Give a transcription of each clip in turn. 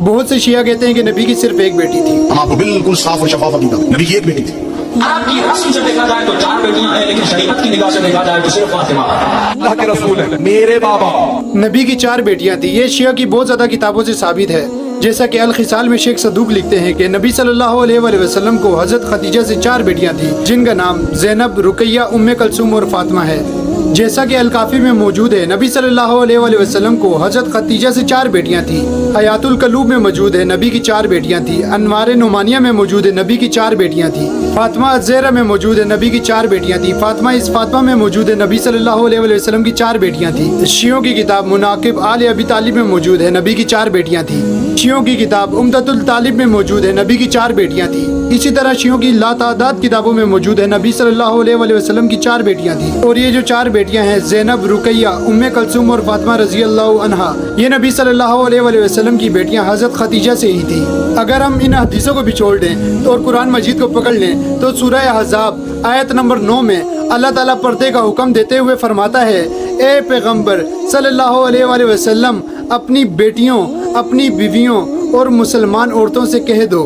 बहुत से शिया कहते हैं कि नबी की सिर्फ एक बेटी थी। हम आपको बिल्कुल साफ और शफाफ हकीकत, नबी की एक बेटी थी। आपकी रस्म से देखा जाए तो 4 बेटियां हैं, लेकिन शरीयत की निगाह से देखा जाए तो सिर्फ फातिमा। अल्लाह के रसूल है मेरे बाबा। नबी की 4 बेटियां थी। ये शिया की बहुत ज्यादा किताबों से साबित है। जैसा कि अल खिसाल में शेख सदूक लिखते हैं कि नबी सल्लल्लाहु अलैहि वसल्लम को हजरत खदीजा से 4 बेटियां थी, जिनका नाम ज़ैनब, रुकैया, उम्मे कलसूम और फातिमा है। जैसा कि अल काफी में मौजूद है, नबी सल्लल्लाहु अलैहि वसल्लम को हजरत खदीजा से 4 बेटियां थी। हयातुल कलूब में मौजूद है, नबी की 4 बेटियां थी। अनवार नुमानिया में मौजूद है, नबी की 4 बेटियां थी। फातिमा अज़हरा में मौजूद है, नबी की 4 बेटियां थी। फातिमा में मौजूद है, नबी सल्लल्लाहु अलैहि वसल्लम की 4 बेटियां थी। शियों की किताब मुनाकिब आले अबी तालिब में मौजूद है, नबी की 4 बेटियां थी। शियों की किताब उम्दतुल तालिब में मौजूद है, नबी की 4 बेटियां थी। इसी तरह शियों की लातादाद किताबों में मौजूद है, नबी सल्लल्लाहु अलैहि वसल्लम की 4 बेटियां थी। और ये जो 4 बेटियां हैं, ज़ैनब, रुकैया, उम्मे कलसूम और फातिमा रज़ी अल्लाह अन्हा, ये नबी सल्लल्लाहु अलैहि वसल्लम की बेटियां हज़रत खदीजा से ही थी। अगर हम इन हदीसों को भी छोड़ दें और कुरान मजीद को पकड़ लें तो सूरह अहज़ाब आयत नंबर 9 में अल्लाह ताला पर्दे का हुक्म देते हुए फरमाता है, ए पैगम्बर सल्लल्लाहु अलैहि वसल्लम अपनी बेटियों, अपनी बीवियों और मुसलमान औरतों से कह दो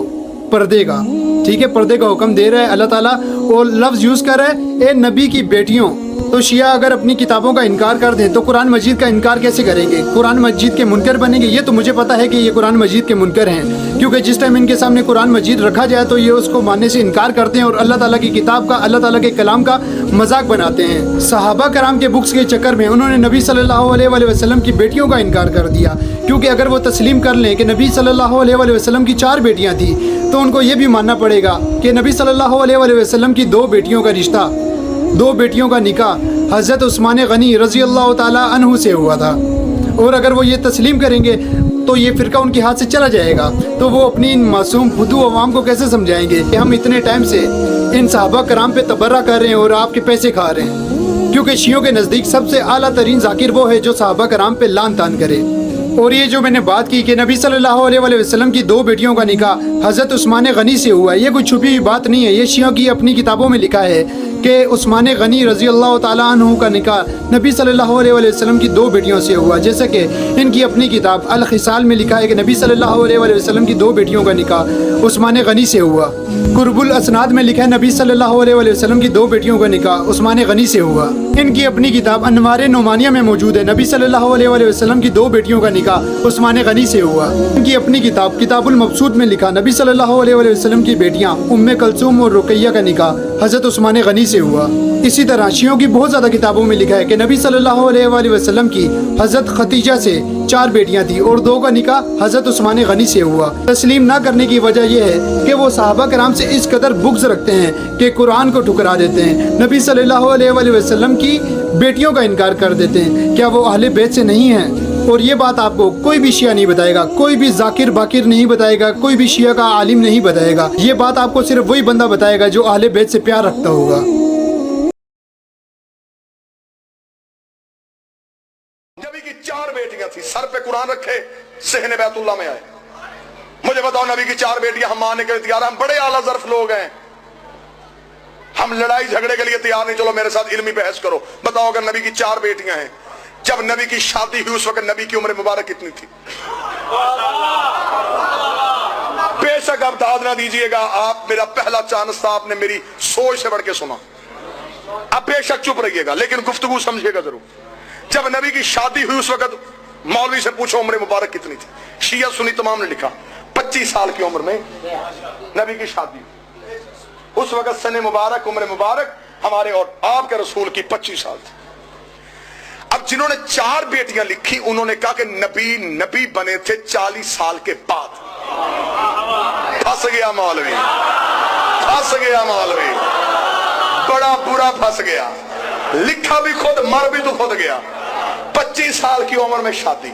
पर्दे का। ठीक है, पर्दे का हुक्म दे रहा है अल्लाह ताला और लफ्ज़ यूज़ कर रहा है, ए नबी की बेटियों। तो शिया अगर अपनी किताबों का इनकार कर दें तो कुरान मजीद का इनकार कैसे करेंगे? कुरान मजीद के मुनकर बनेंगे? ये तो मुझे पता है कि ये कुरान मजीद के मुनकर हैं, क्योंकि जिस टाइम इनके सामने कुरान मजीद रखा जाए तो ये उसको मानने से इनकार करते हैं और अल्लाह ताला की किताब का, अल्लाह ताला के कलाम का मजाक बनाते हैं। सहाबा कराम के बुक्स के चक्कर में उन्होंने नबी सल्लल्लाहु अलैहि वसल्लम की बेटियों का इनकार कर दिया, क्योंकि अगर वो तस्लीम कर लें कि नबी सल्लल्लाहु अलैहि वसल्लम की 4 बेटियाँ थी तो उनको ये भी मानना पड़ेगा कि नबी सल्लल्लाहु अलैहि वसल्लम की 2 बेटियों का रिश्ता, 2 बेटियों का निकाह हज़रत उस्मान गनी रज़ी अल्लाह ताला अन्हु से हुआ था। और अगर वो ये तस्लीम करेंगे तो ये फ़िरका उनके हाथ से चला जाएगा, तो वो अपनी इन मासूम फुदू अवाम को कैसे समझाएंगे कि हम इतने टाइम से इन सहाबा कराम पे तबर्रा कर रहे हैं और आपके पैसे खा रहे हैं? क्योंकि शियों के नज़दीक सबसे आला तरीन ज़ाकिर वो है जो सहाबा कराम पे लान तान करे। और ये जो मैंने बात की कि नबी सल्लल्लाहु अलैहि वसल्लम की 2 बेटियों का निकाह हज़रत उस्मान गनी से हुआ, ये कोई छुपी हुई बात नहीं है। ये शियों की अपनी किताबों में लिखा है कि उस्मान गनी रज़ी अल्लाह ताला अन्हु का निकाह नबी सल्लल्लाहु अलैहि वसल्लम की 2 बेटियों से हुआ। जैसे कि इनकी अपनी किताब अल खिसाल में लिखा है कि नबी सल्लल्लाहु अलैहि वसल्लम की 2 बेटियों का निकाह उस्मान गनी से हुआ। कुर्बुल असनाद में लिखा है नबी सल्लल्लाहु अलैहि वसल्लम की 2 बेटियों का निकाह उस्मान गनी से हुआ। इनकी अपनी किताब अनवार नुमानिया में मौजूद है, नबी सल्लल्लाहु अलैहि वसल्लम की 2 बेटियों का निकाह उस्मान गनी से हुआ। इनकी अपनी किताब किताबुल मबसूत में लिखा नबी सल्लल्लाहु अलैहि वसल्लम की बेटियां उम्मे कलसूम और रुकैया का निकाह हज़रत उस्मान गनी से हुआ। इसी तरह शियों की बहुत ज़्यादा किताबों में लिखा है कि नबी सल्लल्लाहु अलैहि वसल्लम की हज़रत खदीजा से 4 बेटियां थी और 2 का निकाह हज़रत उस्मान गनी से हुआ। तस्लीम ना करने की वजह यह है कि वो सहाबा कराम से इस कदर बुग़्ज़ रखते हैं कि कुरान को ठुकरा देते हैं, नबी सल्लल्लाहु अलैहि वसल्लम की बेटियों का इनकार कर देते हैं। क्या वो अहले बैत से नहीं हैं? और ये बात आपको कोई भी शिया नहीं बताएगा, कोई भी जाकिर बाकिर नहीं बताएगा, कोई भी शिया का आलिम नहीं बताएगा। ये बात आपको सिर्फ वही बंदा बताएगा जो अहले बैत से प्यार रखता होगा। नबी की 4 बेटियां थी, सर पे कुरान रखे, सहने बैतुल्लाह में आए। मुझे बताओ, नबी की 4 बेटियां हम मानने के लिए तैयार? हम बड़े आला ज़र्फ लोग हैं, हम लड़ाई झगड़े के लिए तैयार नहीं। चलो मेरे साथ इल्मी बहस करो, बताओ अगर नबी की 4 बेटियां हैं, जब नबी की शादी हुई उस वक्त नबी की उम्र मुबारक कितनी थी? बेशक आप दाद ना दीजिएगा, आप मेरा पहला चांस था, आपने मेरी सोच से बढ़ के सुना। अब बेशक चुप रहिएगा लेकिन गुफ्तगू समझिएगा जरूर। जब नबी की शादी हुई उस वक्त मौलवी से पूछो उम्र मुबारक कितनी थी? शिया सुन्नी तमाम ने लिखा 25 साल की उम्र में नबी की शादी। उस वक्त सने मुबारक, उम्र मुबारक हमारे और आपके रसूल की 25 साल थी। अब जिन्होंने 4 बेटियां लिखी उन्होंने कहा कि नबी बने थे 40 साल के बाद। फंस गया मौलवी, फंस गया मौलवी, बड़ा बुरा फंस गया। लिखा भी खुद, मर भी तो खुद गया। 25 साल की उम्र में शादी,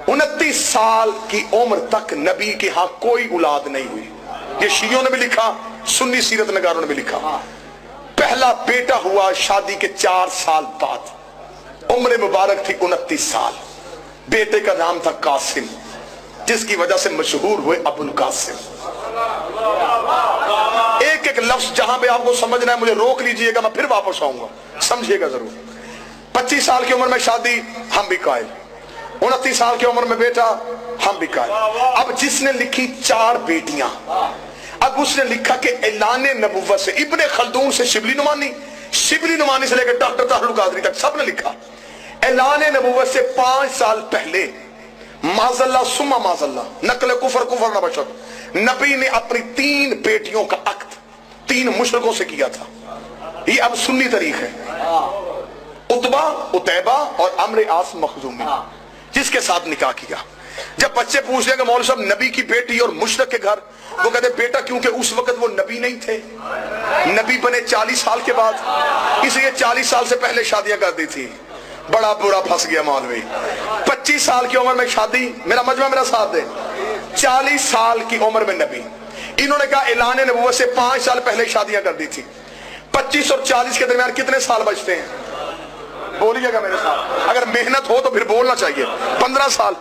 29 साल की उम्र तक नबी के यहां कोई औलाद नहीं हुई। ये शियों ने भी लिखा, सुन्नी सीरत नगारों ने भी लिखा। पहला बेटा हुआ शादी के 4 साल बाद, उम्र मुबारक थी 29 साल। बेटे का नाम था कासिम, जिसकी वजह से मशहूर हुए अबुल कासिम। एक एक लफ्ज जहां पे आपको समझना है मुझे रोक लीजिएगा, मैं फिर वापस आऊंगा, समझिएगा जरूर। 25 साल की उम्र में शादी, हम भी कायल। 29 साल की उम्र में बेटा हम भी कायल। अब जिसने लिखी 4 बेटियां, अब उसने लिखा कि ऐलाने नबुव्वत से इब्ने खल्दून से शिबली नुमानी, शिबली नुमानी से लेकर डॉक्टर तारुल कादरी तक सबने लिखा ऐलाने नबुव्वत से 5 साल पहले माजल्ला सुम्मा माजल्ला नकल कुफर कुफर न बशर, नबी ने अपनी 3 बेटियों का अक्द 3 मुशरकों से किया था। ये अब सुन्नी तारीख है। उतबा, उतैबा और अम्र आस मखजूमी, जिसके साथ निकाह किया। जब बच्चे पूछ रहे कि मौलवी साहब नबी की बेटी और मुशरक के घर, वो कहते बेटा क्योंकि उस वक्त वो नबी नहीं थे, नबी बने 40 साल के बाद, इसलिए 40 साल से पहले शादियां कर दी थी। बड़ा बुरा फंस गया मौलवी। 25 साल की उम्र में शादी, मेरा मजमा मेरा साथ दे, 40 साल की उम्र में नबी। इन्होंने कहा ऐलान नबुव्वत से 5 साल पहले शादियां कर दी थी। 25 और 40 के दरमियान कितने साल बचते हैं? बोलिएगा मेरे साथ, अगर मेहनत हो तो फिर बोलना चाहिए। 15 साल,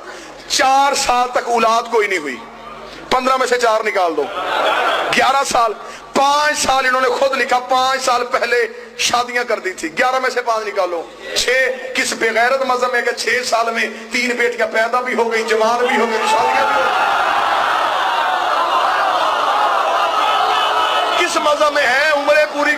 4 साल तक औलाद कोई नहीं हुई, 15 में से 4 निकाल दो, 11 साल। 5 साल इन्होंने खुद लिखा 5 साल पहले शादियां कर दी थी, 11 में से 5 निकालो, 6। किस बेगैरत मजहब में कि 6 साल में 3 बेटियां पैदा भी हो गई, जवान भी हो गई, शादियां भी हो गई। किस मजहब में है उम्र पूरी